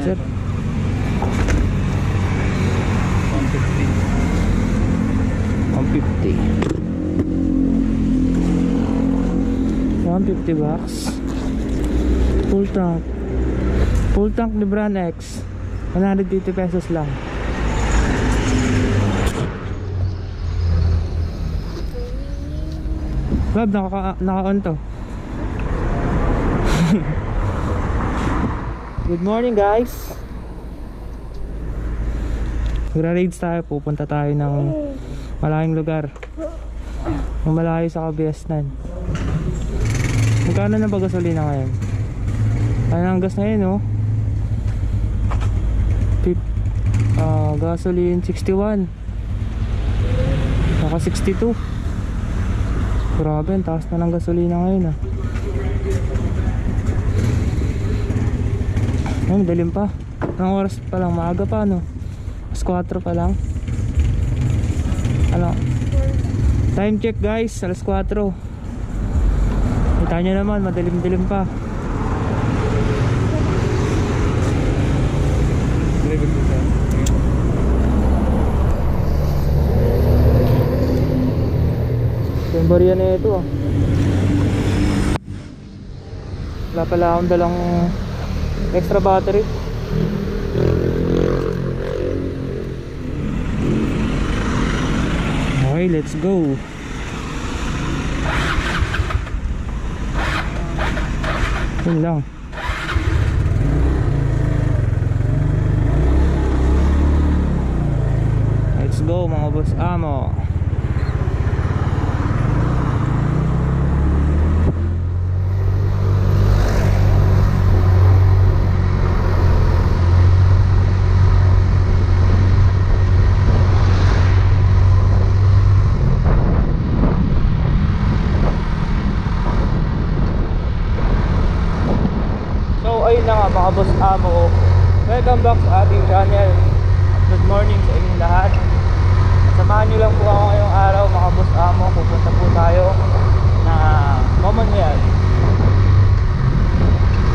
sir? 150. 150 bucks. Full tank. Full tank ni Brand X. 150 pesos lang. Rob, naka-on to. Good morning guys. Magra-raids tayo. Pupunta tayo ng malaking lugar. Yung malayo sa Kabiasnan. Magkano na ba gasolina ngayon? Ano ang gas ngayon, oh? Gasoline 61. Naka 62. Grabe, ang taas na ng gasolina ngayon, ah. Ayun, dalim pa. Anong oras pa lang? Maaga pa, no? Mas 4 pa lang. Ano? Time check guys, alas 4. Kita nyo naman, madilim-dilim pa. Yung barya na ito, ah. Wala pala akong dalang extra battery. Okay, let's go. Yun lang. Let's go mga boss amo. Ayun na nga mga boss amo, welcome back sa ating channel. Good morning sa inyong lahat. Samahan nyo lang po ako ngayong araw mga boss amo. Pupunta po tayo na Momonial.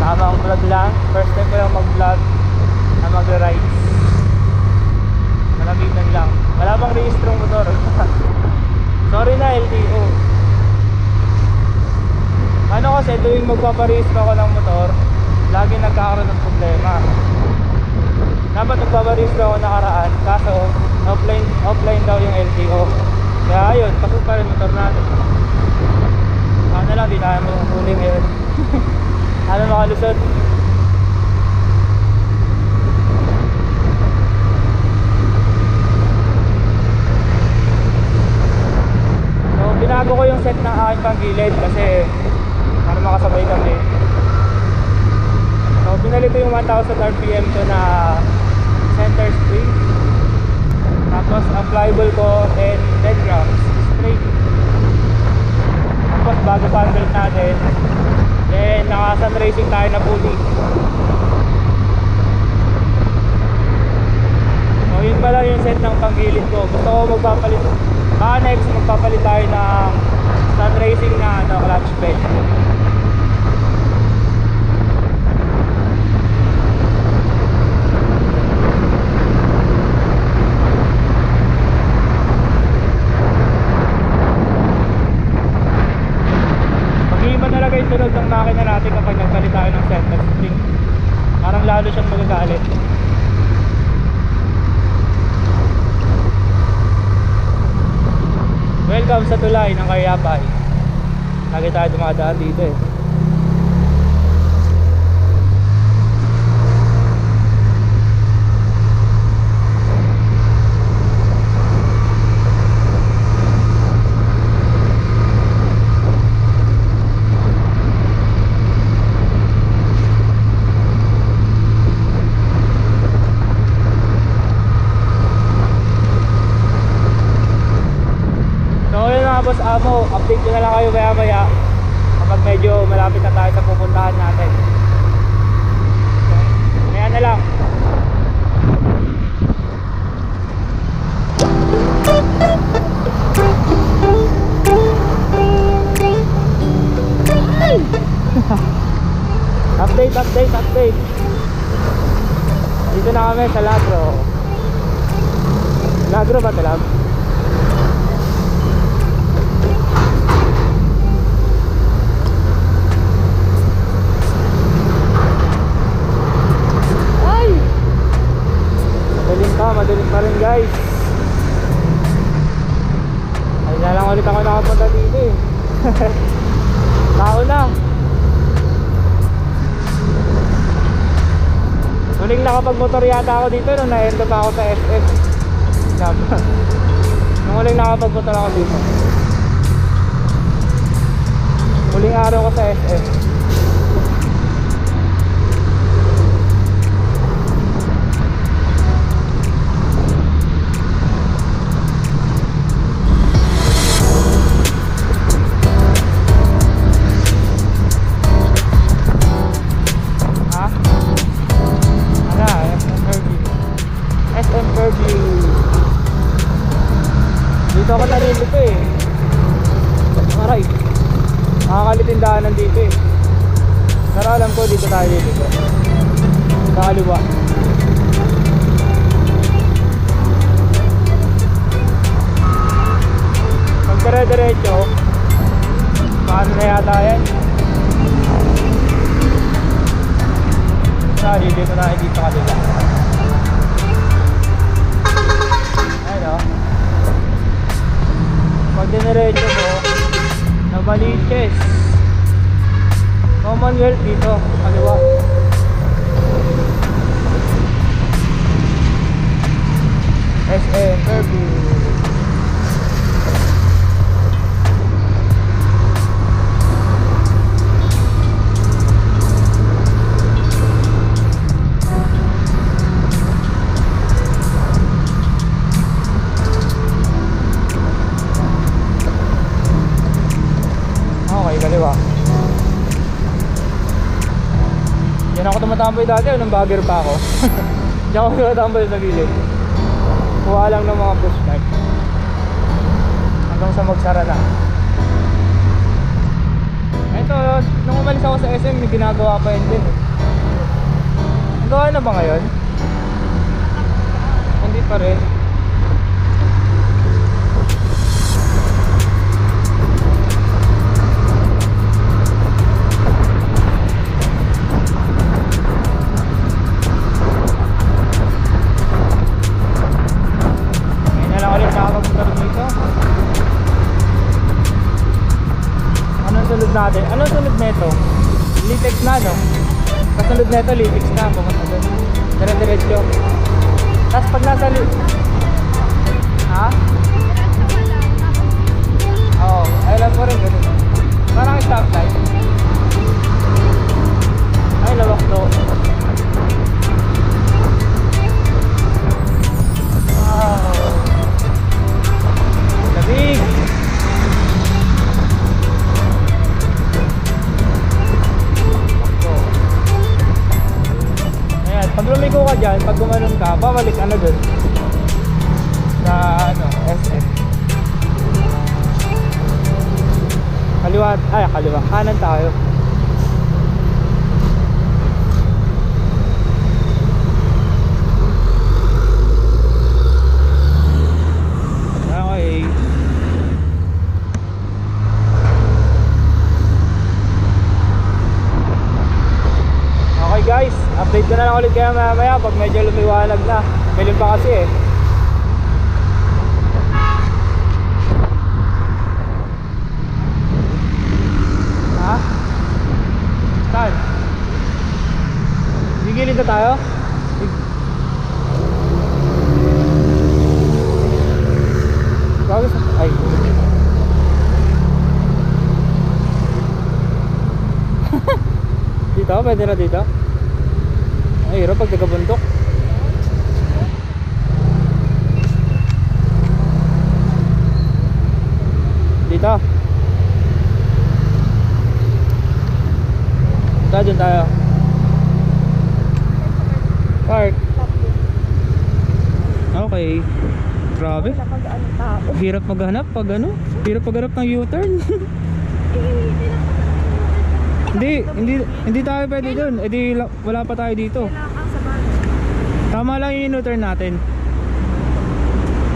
Tamang vlog lang. First time ko yung mag vlog na magra-rides. Malamitan lang. Wala bang rehistrong motor. Sorry na LTO. Ano kasi tuwing magpaparehistro ako ng motor, lagi nagkakaroon ng problema. Dapat nagpaparehistro ako nakaraan, kaso offline daw yung LTO. Kaya ayun, pasok pa rin motor natin. Sana lang, di tayo mahuli ngayon. Ano makalusot? So binago ko yung set ng aking panggilid kasi para makasabay kami. So binalik ko yung 1000 RPM to na center spring. Tapos ang flywheel ko 10 grams straight. Tapos bago panbelt natin, then naka sun racing tayo na pulley. So yun pala yung set ng panggilid ko. Gusto ko magpapalit, next magpapalit tayo ng sun racing na clutch belt. Sunod ng makina natin kapag nagpalit tayo ng center spring. Parang lalo siyang magagalit. Welcome sa tulay ng Kayapay. Lagi tayo dumadaan dito eh. Boss amo, update ko na lang kayo maya maya kapag medyo malapit na tayo sa pupuntahan natin. Kaya na lang. update Dito na kami sa Lagro. Lagro ba talab? Ay! Madilim pa rin guys. Ay na lang ulit ako nakapunta dito eh. Tao na. Huling nakapag-motor yata ako dito nung na-endo pa ako sa SF. Nung huling nakapag-motor ako dito. Huling araw ko sa SF. Dito ako nalilito eh. Aray, nakakalitin daanan dito eh. Pero alam ko dito tayo dito sa kaliwa. Pag dire-diretso, paano na yata yan? Sorry, dito na dito kaliwa. Ayun o. Pag diniretso mo Novaliches, Commonwealth dito, kaliwa. SM Fairview. Kaliwa. Yan ako tumatamboy dati nung bagger pa ako. Diyan ako tumatamboy sa gilid. Kuha lang ng mga push bike hanggang sa magsara na. Ito, nung umalis ako sa SM, may ginagawa pa yun din. Nagawa na ba ngayon? Hindi pa rin. Natin. Anong sunod neto? Litex na, no? Kasunod neto, Litex na. Pumunta doon. Dire-diretso. Tapos pag nasa ha? Oo. Alam ko rin ganun. Parang stoplight. Ay, lawak to. Wow. Labig. Pag lumiko ka dyan, pag gumanon ka, babalik ka na dun sa SF. Kaliwa, kaliwa, kanan tayo. Okay. Okay guys, update ko na lang ulit kayo mamaya pag medyo lumiwanag na. Milim pa kasi eh. Ha? Saan? Gigilid na tayo? Ay. Dito? Pwede na dito? Ay, hirap pag nagabundok. Dito. Dito tayo. Park. Okay. Grabe. Hirap maghanap pag ano? Hirap maghanap ng U-turn. Hindi tayo pwede doon. Wala pa tayo dito. Tama lang yung U-turn natin.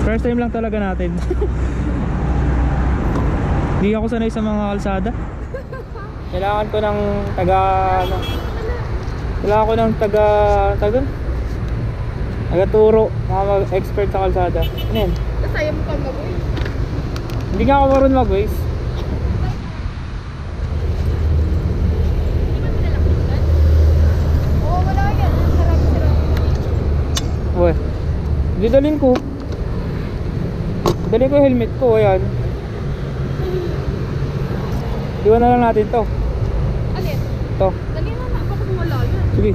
First time lang talaga natin. Hindi ako sanay sa mga kalsada. Kailangan ko ng taga ano, kailangan ko ng taga-turo, mga expert sa kalsada. Ano yan? Kasaya mo pang mag-waste. Hindi nga ako marunong mag-waste. Oo, wala yan. Sarap. Uwe, hindi dalhin ko. Dalhin ko yung helmet ko, ayan. Iwan na lang natin to. Alin? To. Dali na na. Bakit wala yan? Sige.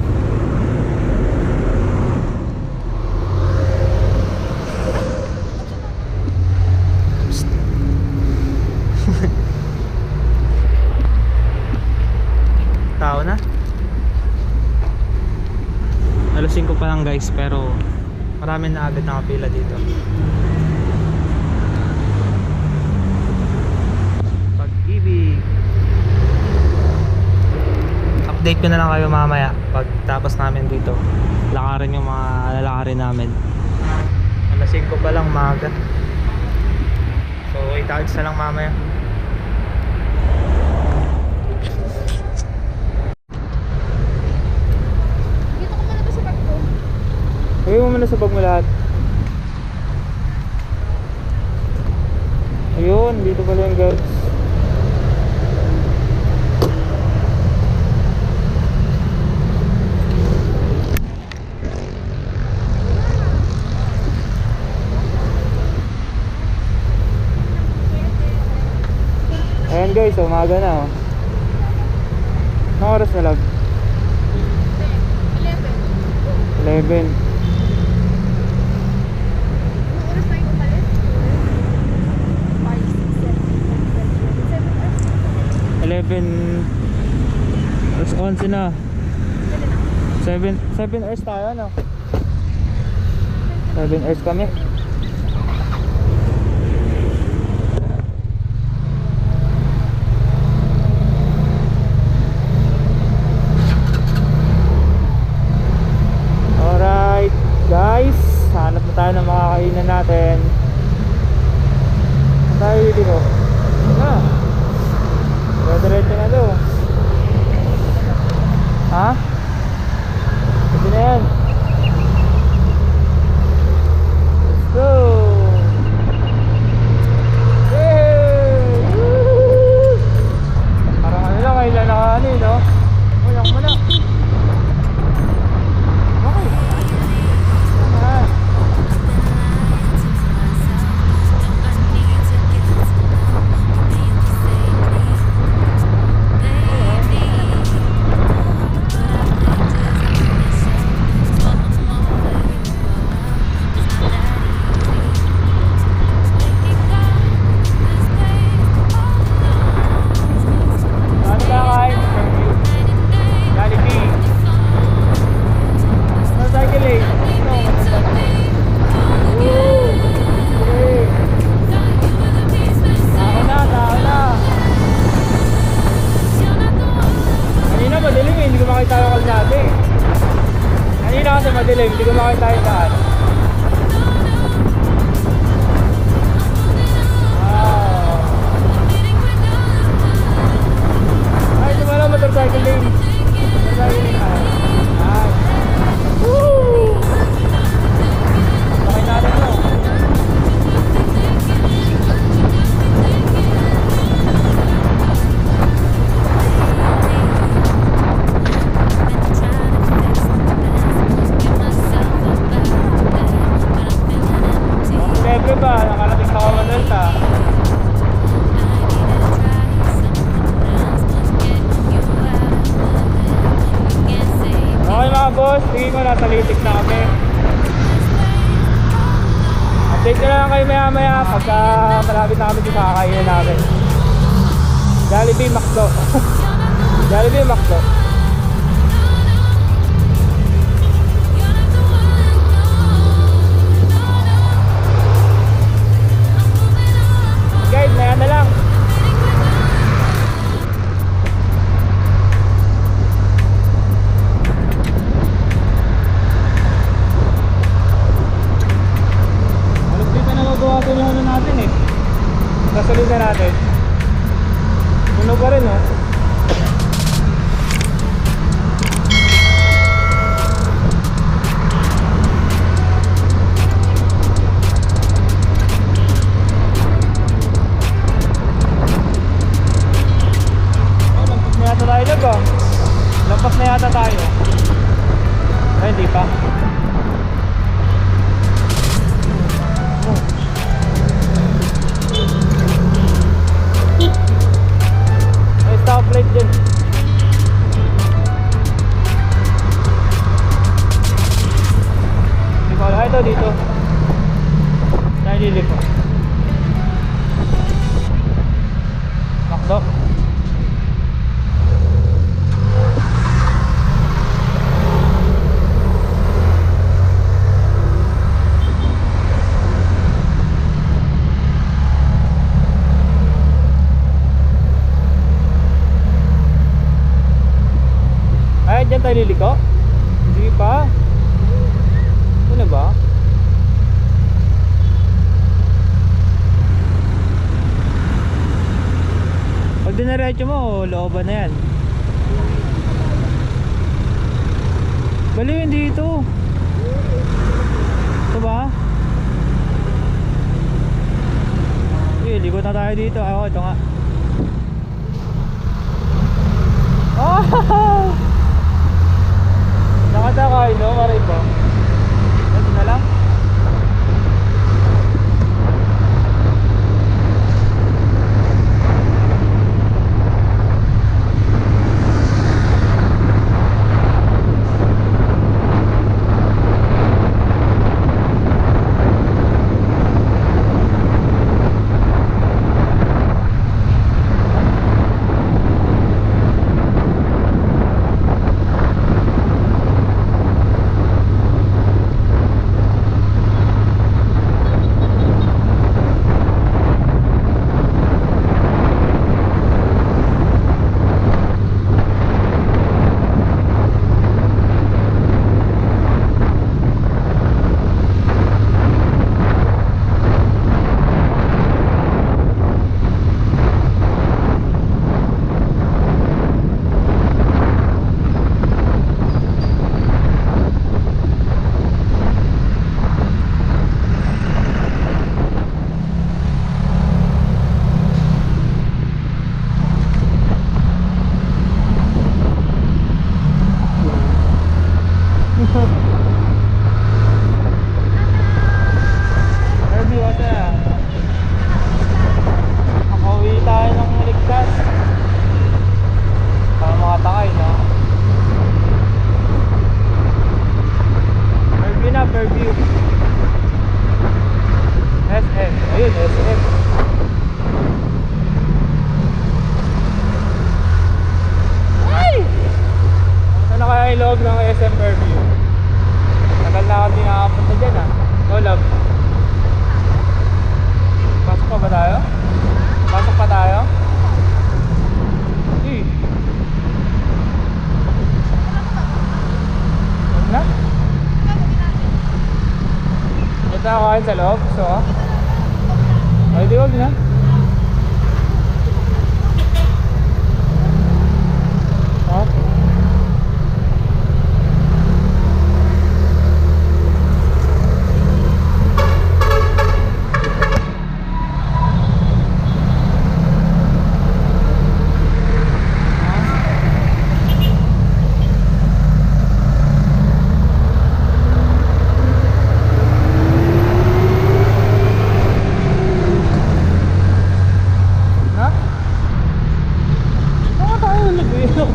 Tao na. Alas 5 pa lang guys, pero marami na agad nakapila dito. Pag-ibig. Update ko na lang kayo mamaya pag tapos namin dito. Lakarin yung mga lalakarin namin. Alas 5 pa lang, maaga. So itags na lang mamaya. Dito ko muna to sa bag ko. Lagay mo muna sa bag mo lahat. Ayun, dito pala yung guys. Ayan guys, umaga na oh. Anong oras na lang? 11. 11. Anong oras tayo umalis? 5, 6, 7, 8, 11. Alas 11 na. Dali na. 7 hours tayo ano? 7 hours kami. Alright guys, hanap na tayo ng makakainan natin. Saan tayo dito? Diretso na to. Ha? Pwede na yan. Let's go. Yay! Woo! Parang ano lang, kailan na ano eh, no? Uy, ako muna. Okay. Ah. Ano ba kain? Jollibee. Motorcycling. No, motorcycling. Woo! Okay. Tao na. Kanina madilim eh, hindi ko makita yung kalsada eh. Kanina kasi madilim, hindi ko makita yung daan. Wow. Ay, ito pala motorcycling. Motorcycling tayo. Ay. Woo! Sakay natin mo. Siyempre ba, nakarating sa Commonwealth ah. Okay mga boss, tingin ko nasa litik na kami. Update ko na lang kayo maya pagka malapit na kami sa kakainan namin. Jollibee Macdo. Jollibee Macdo. Guys, maya na lang. oh. Ay, hindi pa. May stoplight dyan. Hindi ko alam. Ito dito. Nalilip ko. Makdo. Ay, dyan tayo liliko? Hindi pa. Ano ba? Pag dinaretso mo, looban na yan. Baliw, hindi ito. Ito ba? Likot na tayo dito. Ako, ito nga. Oh! Nakataka, no? Maray po. Ito na lang. Herbie, what's that? Makauwi tayo ng ligtas. Para makatakay, no? Herbie na, Herbie. SM. Ayun, SM. Ay! Kamusta na kaya yung loob ng SM Herbie? Tagal na ako din nakapunta dyan, ah. Oh, love. Pasok pa ba tayo? Pasok pa tayo? Eh. Huwag na? Ito ako kain sa loob. Gusto ka? Ay, di huwag na. Ha?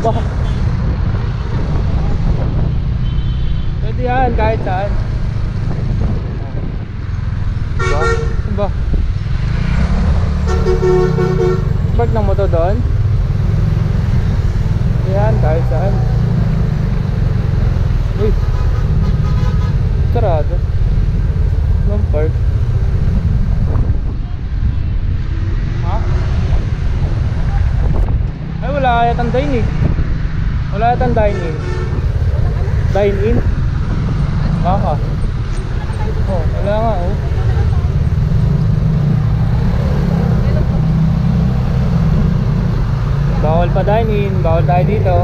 Ba? Pwede yan kahit saan. Ba? Ba? Park ng motor doon? Yan kahit saan. Uy, sarado. Long park. Ha? Ay, wala yatang dine-in. Wala yatang dine-in. Dine-in? Baka. Oh, wala nga, oh. Bawal pa dine-in. Bawal tayo dito.